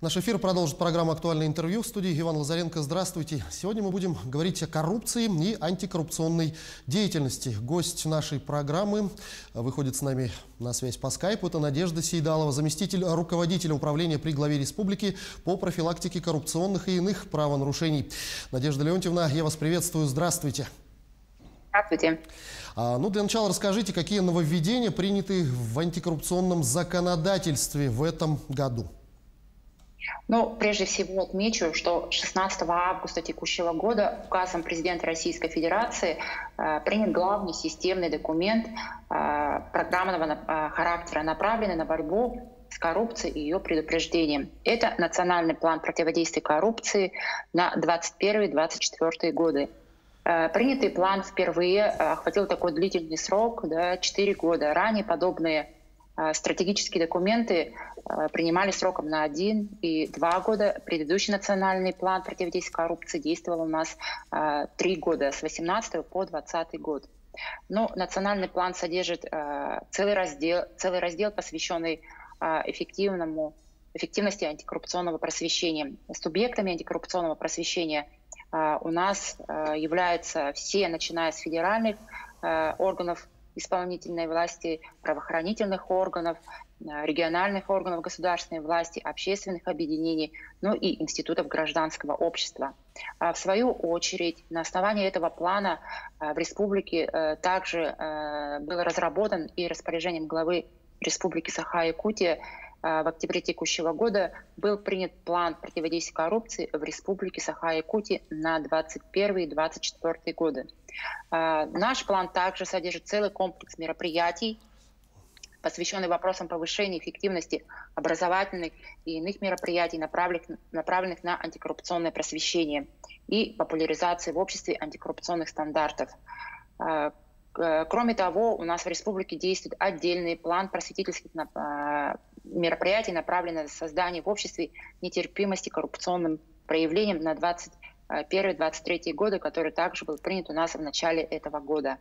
Наш эфир продолжит программа «Актуальное интервью». В студии Иван Лазаренко. Здравствуйте. Сегодня мы будем говорить о коррупции и антикоррупционной деятельности. Гость нашей программы выходит с нами на связь по скайпу. Это Надежда Сейдалова, заместитель руководителя управления при главе республики по профилактике коррупционных и иных правонарушений. Надежда Леонтьевна, я вас приветствую. Здравствуйте. Здравствуйте. Для начала расскажите, какие нововведения приняты в антикоррупционном законодательстве в этом году. Прежде всего отмечу, что 16 августа текущего года указом президента Российской Федерации принят главный системный документ программного характера, направленный на борьбу с коррупцией и ее предупреждением. Это национальный план противодействия коррупции на 2021-2024 годы. Принятый план впервые охватил такой длительный срок, 4 года. Ранее подобные стратегические документы принимали сроком на 1 и 2 года. Предыдущий национальный план противодействия коррупции действовал у нас 3 года, с 2018 по 2020 год. Национальный план содержит целый раздел, посвященный эффективности антикоррупционного просвещения. Субъектами антикоррупционного просвещения у нас являются все, начиная с федеральных органов исполнительной власти, правоохранительных органов, региональных органов государственной власти, общественных объединений, и институтов гражданского общества. В свою очередь, на основании этого плана в республике также был разработан и распоряжением главы Республики Саха-Якутия в октябре текущего года был принят план противодействия коррупции в Республике Саха-Якутия на 2021-2024 годы. Наш план также содержит целый комплекс мероприятий, посвященный вопросам повышения эффективности образовательных и иных мероприятий, направленных на антикоррупционное просвещение и популяризацию в обществе антикоррупционных стандартов. Кроме того, у нас в республике действует отдельный план просветительских мероприятий, направленный на создание в обществе нетерпимости к коррупционным проявлениям на 2021-2023 годы, который также был принят у нас в начале этого года.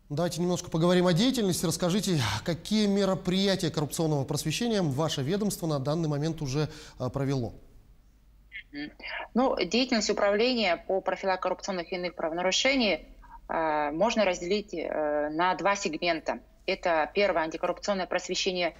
Давайте немножко поговорим о деятельности. Расскажите, какие мероприятия коррупционного просвещения ваше ведомство на данный момент уже провело? Деятельность управления по профилактике коррупционных и иных правонарушений можно разделить на 2 сегмента. Это первое — антикоррупционное просвещение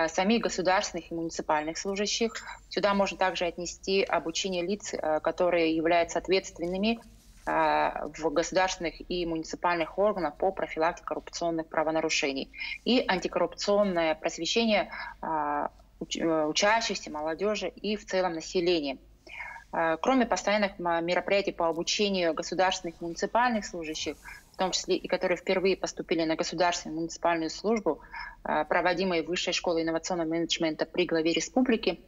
самих государственных и муниципальных служащих. Сюда можно также отнести обучение лиц, которые являются ответственными в государственных и муниципальных органах по профилактике коррупционных правонарушений. И антикоррупционное просвещение учащихся, молодежи и в целом населения. Кроме постоянных мероприятий по обучению государственных и муниципальных служащих, в том числе и которые впервые поступили на государственную и муниципальную службу, проводимые Высшей школой инновационного менеджмента при главе республики,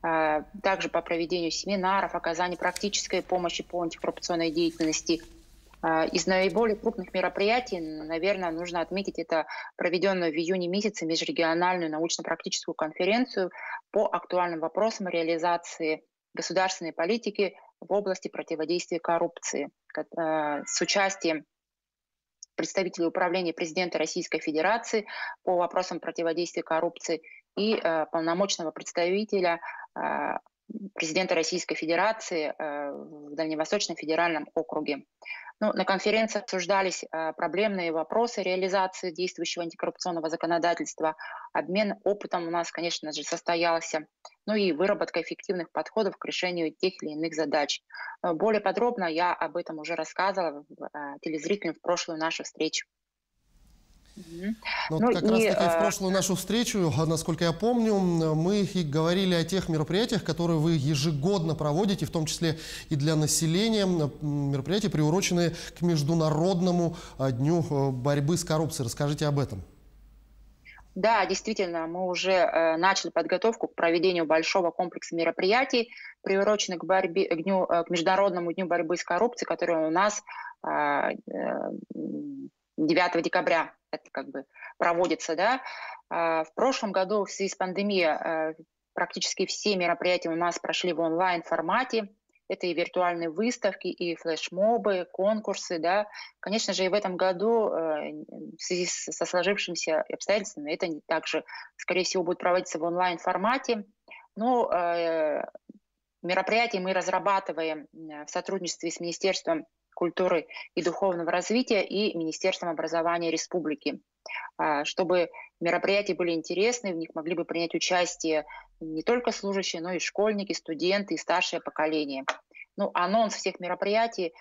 также по проведению семинаров, оказанию практической помощи по антикоррупционной деятельности. Из наиболее крупных мероприятий, наверное, нужно отметить это проведенную в июне месяце межрегиональную научно-практическую конференцию по актуальным вопросам реализации государственной политики в области противодействия коррупции с участием представителей управления президента Российской Федерации по вопросам противодействия коррупции и полномочного представителя президента Российской Федерации в Дальневосточном федеральном округе. На конференции обсуждались проблемные вопросы реализации действующего антикоррупционного законодательства. Обмен опытом у нас, конечно же, состоялся. И выработка эффективных подходов к решению тех или иных задач. Более подробно я об этом уже рассказывала телезрителям в прошлую нашу встречу. Как раз таки в прошлую нашу встречу, насколько я помню, мы и говорили о тех мероприятиях, которые вы ежегодно проводите, в том числе и для населения, мероприятия, приуроченные к Международному дню борьбы с коррупцией. Расскажите об этом. Да, действительно, мы уже начали подготовку к проведению большого комплекса мероприятий, приуроченных к Международному дню борьбы с коррупцией, который у нас 9 декабря проводится. В прошлом году в связи с пандемией практически все мероприятия у нас прошли в онлайн-формате. Это и виртуальные выставки, и флешмобы, конкурсы. Конечно же, и в этом году в связи со сложившимися обстоятельствами это также, скорее всего, будет проводиться в онлайн-формате. Но мероприятия мы разрабатываем в сотрудничестве с Министерством культуры и духовного развития и Министерством образования республики, чтобы мероприятия были интересны, в них могли бы принять участие не только служащие, но и школьники, студенты и старшее поколение. Ну, анонс всех мероприятий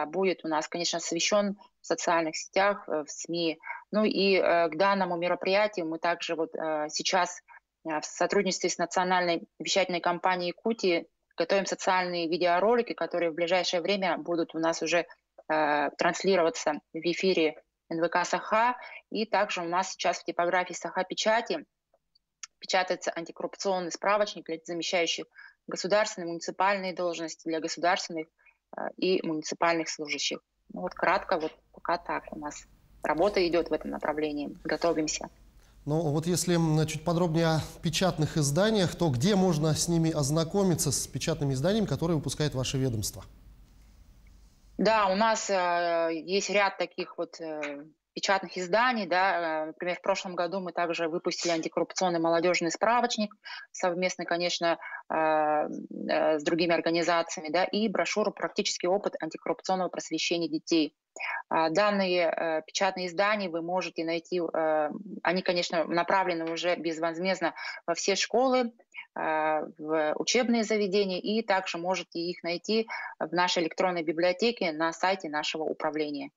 будет у нас, конечно, освещен в социальных сетях, в СМИ. Ну и к данному мероприятию мы также вот сейчас в сотрудничестве с национальной вещательной компанией Якутии готовим социальные видеоролики, которые в ближайшее время будут у нас уже транслироваться в эфире НВК «Саха». И также у нас сейчас в типографии «Саха-Печати» печатается антикоррупционный справочник для замещающих государственные, муниципальные должности для государственных и муниципальных служащих. Ну, вот кратко, вот пока так у нас работа идет в этом направлении. Готовимся. Ну вот если чуть подробнее о печатных изданиях, то где можно с ними ознакомиться, с печатными изданиями, которые выпускает ваше ведомство? Да, у нас есть ряд таких вот печатных изданий, да, например, в прошлом году мы также выпустили антикоррупционный молодежный справочник, совместно, конечно, с другими организациями, да, и брошюру «Практический опыт антикоррупционного просвещения детей». Данные печатные издания вы можете найти, они, конечно, направлены уже безвозмездно во все школы, в учебные заведения, и также можете их найти в нашей электронной библиотеке на сайте нашего управления.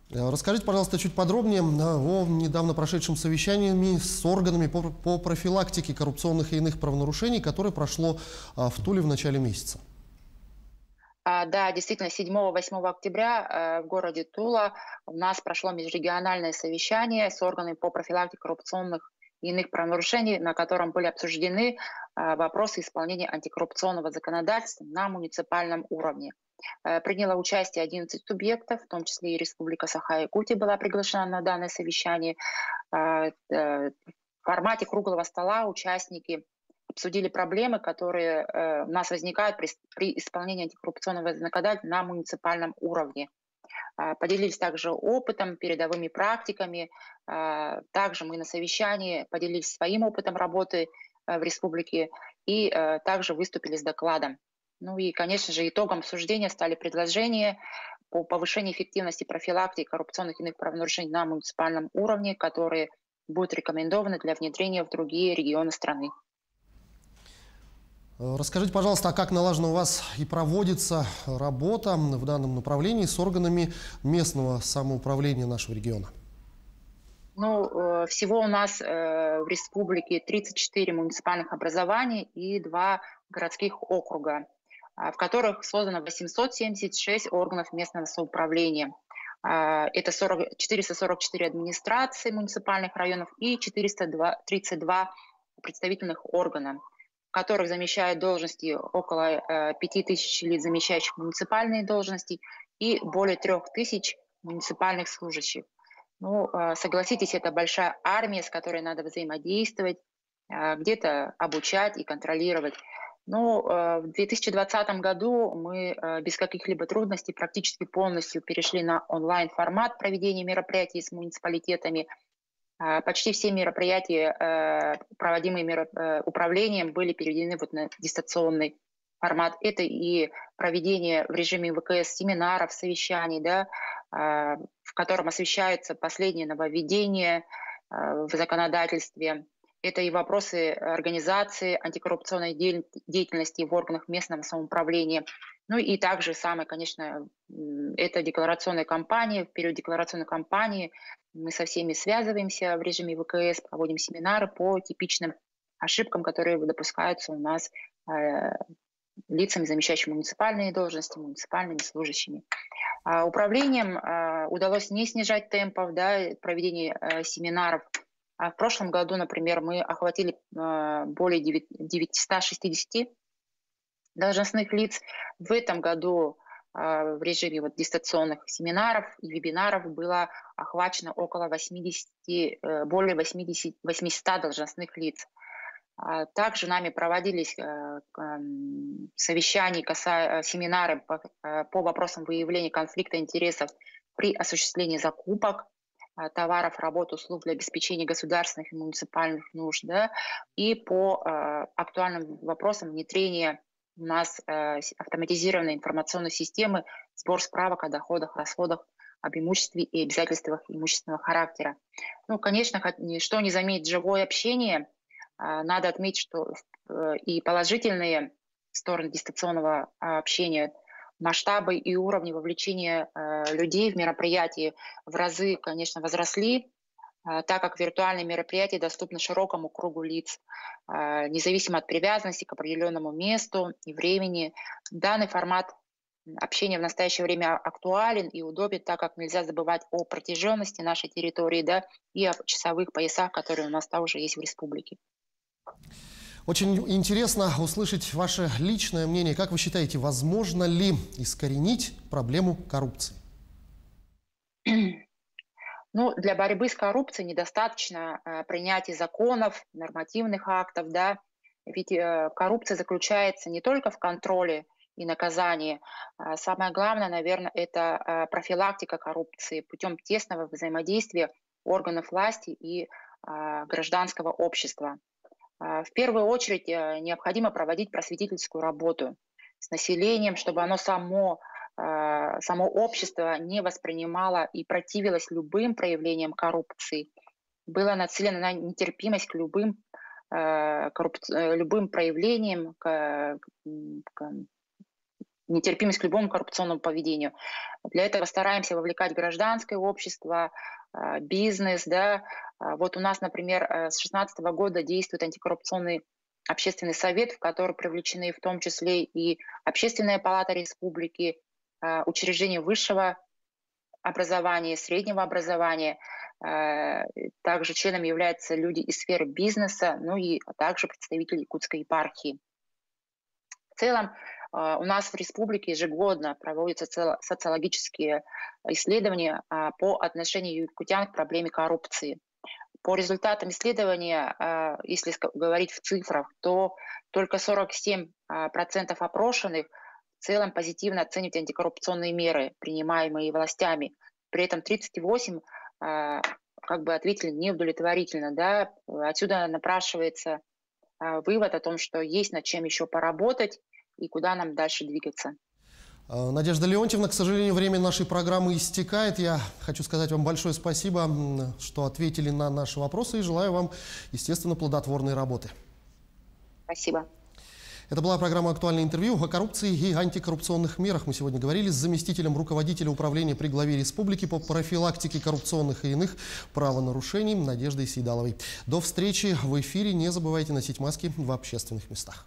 Расскажите, пожалуйста, чуть подробнее о недавно прошедшем совещании с органами по профилактике коррупционных и иных правонарушений, которое прошло в Туле в начале месяца. Да, действительно, 7-8 октября в городе Тула у нас прошло межрегиональное совещание с органами по профилактике коррупционных и иных правонарушений, на котором были обсуждены вопросы исполнения антикоррупционного законодательства на муниципальном уровне. Приняло участие 11 субъектов, в том числе и Республика Саха-Якутия была приглашена на данное совещание. В формате круглого стола участники обсудили проблемы, которые у нас возникают при исполнении антикоррупционного законодательства на муниципальном уровне. Поделились также опытом, передовыми практиками. Также мы на совещании поделились своим опытом работы в республике и также выступили с докладом. Ну и, конечно же, итогом обсуждения стали предложения по повышению эффективности профилактики коррупционных и иных правонарушений на муниципальном уровне, которые будут рекомендованы для внедрения в другие регионы страны. Расскажите, пожалуйста, а как налажена у вас и проводится работа в данном направлении с органами местного самоуправления нашего региона? Ну, всего у нас в республике 34 муниципальных образования и 2 городских округа, в которых создано 876 органов местного самоуправления. Это 444 администрации муниципальных районов и 432 представительных органа, в которых замещают должности около 5000 лиц, замещающих муниципальные должности, и более 3000 муниципальных служащих. Ну, согласитесь, это большая армия, с которой надо взаимодействовать, где-то обучать и контролировать. Но в 2020 году мы без каких-либо трудностей практически полностью перешли на онлайн-формат проведения мероприятий с муниципалитетами. Почти все мероприятия, проводимые управлением, были переведены вот на дистанционный формат. Это и проведение в режиме ВКС семинаров, совещаний, да, в котором освещаются последние нововведения в законодательстве. Это и вопросы организации антикоррупционной деятельности в органах местного самоуправления. Ну и также самое, конечно, это декларационная кампания. В период декларационной кампании мы со всеми связываемся в режиме ВКС, проводим семинары по типичным ошибкам, которые допускаются у нас лицами, замещающими муниципальные должности, муниципальными служащими. Управлением удалось не снижать темпов, да, проведения семинаров. В прошлом году, например, мы охватили более 960 должностных лиц. В этом году в режиме вот дистанционных семинаров и вебинаров было охвачено около 800 должностных лиц. Также нами проводились совещания, семинары по вопросам выявления конфликта интересов при осуществлении закупок товаров, работ, услуг для обеспечения государственных и муниципальных нужд, да, и по актуальным вопросам внедрения у нас автоматизированной информационной системы, сбор справок о доходах, расходах, об имуществе и обязательствах имущественного характера. Ну, конечно, что не заметить живое общение, надо отметить, что и положительные стороны дистанционного общения, масштабы и уровни вовлечения людей в мероприятия в разы, конечно, возросли, так как виртуальные мероприятия доступны широкому кругу лиц, независимо от привязанности к определенному месту и времени. Данный формат общения в настоящее время актуален и удобен, так как нельзя забывать о протяженности нашей территории, да, и о часовых поясах, которые у нас также есть в республике. Очень интересно услышать ваше личное мнение. Как вы считаете, возможно ли искоренить проблему коррупции? Ну, для борьбы с коррупцией недостаточно принятия законов, нормативных актов, да, ведь коррупция заключается не только в контроле и наказании. Самое главное, наверное, это профилактика коррупции путем тесного взаимодействия органов власти и гражданского общества. В первую очередь необходимо проводить просветительскую работу с населением, чтобы оно само общество не воспринимало и противилось любым проявлениям коррупции, было нацелено на нетерпимость к любым проявлениям, нетерпимость к любому коррупционному поведению. Для этого стараемся вовлекать гражданское общество, бизнес. Да. Вот у нас, например, с 2016 года действует антикоррупционный общественный совет, в который привлечены в том числе и Общественная палата республики, учреждения высшего образования, среднего образования. Также членами являются люди из сферы бизнеса, ну и также представители Якутской епархии. В целом, у нас в республике ежегодно проводятся социологические исследования по отношению якутян к проблеме коррупции. По результатам исследования, если говорить в цифрах, то только 47% опрошенных в целом позитивно оценивают антикоррупционные меры, принимаемые властями. При этом 38% ответили неудовлетворительно. Да? Отсюда напрашивается вывод о том, что есть над чем еще поработать и куда нам дальше двигаться. Надежда Леонтьевна, к сожалению, время нашей программы истекает. Я хочу сказать вам большое спасибо, что ответили на наши вопросы, и желаю вам, естественно, плодотворной работы. Спасибо. Это была программа «Актуальное интервью» о коррупции и антикоррупционных мерах. Мы сегодня говорили с заместителем руководителя управления при главе республики по профилактике коррупционных и иных правонарушений Надеждой Сейдаловой. До встречи в эфире. Не забывайте носить маски в общественных местах.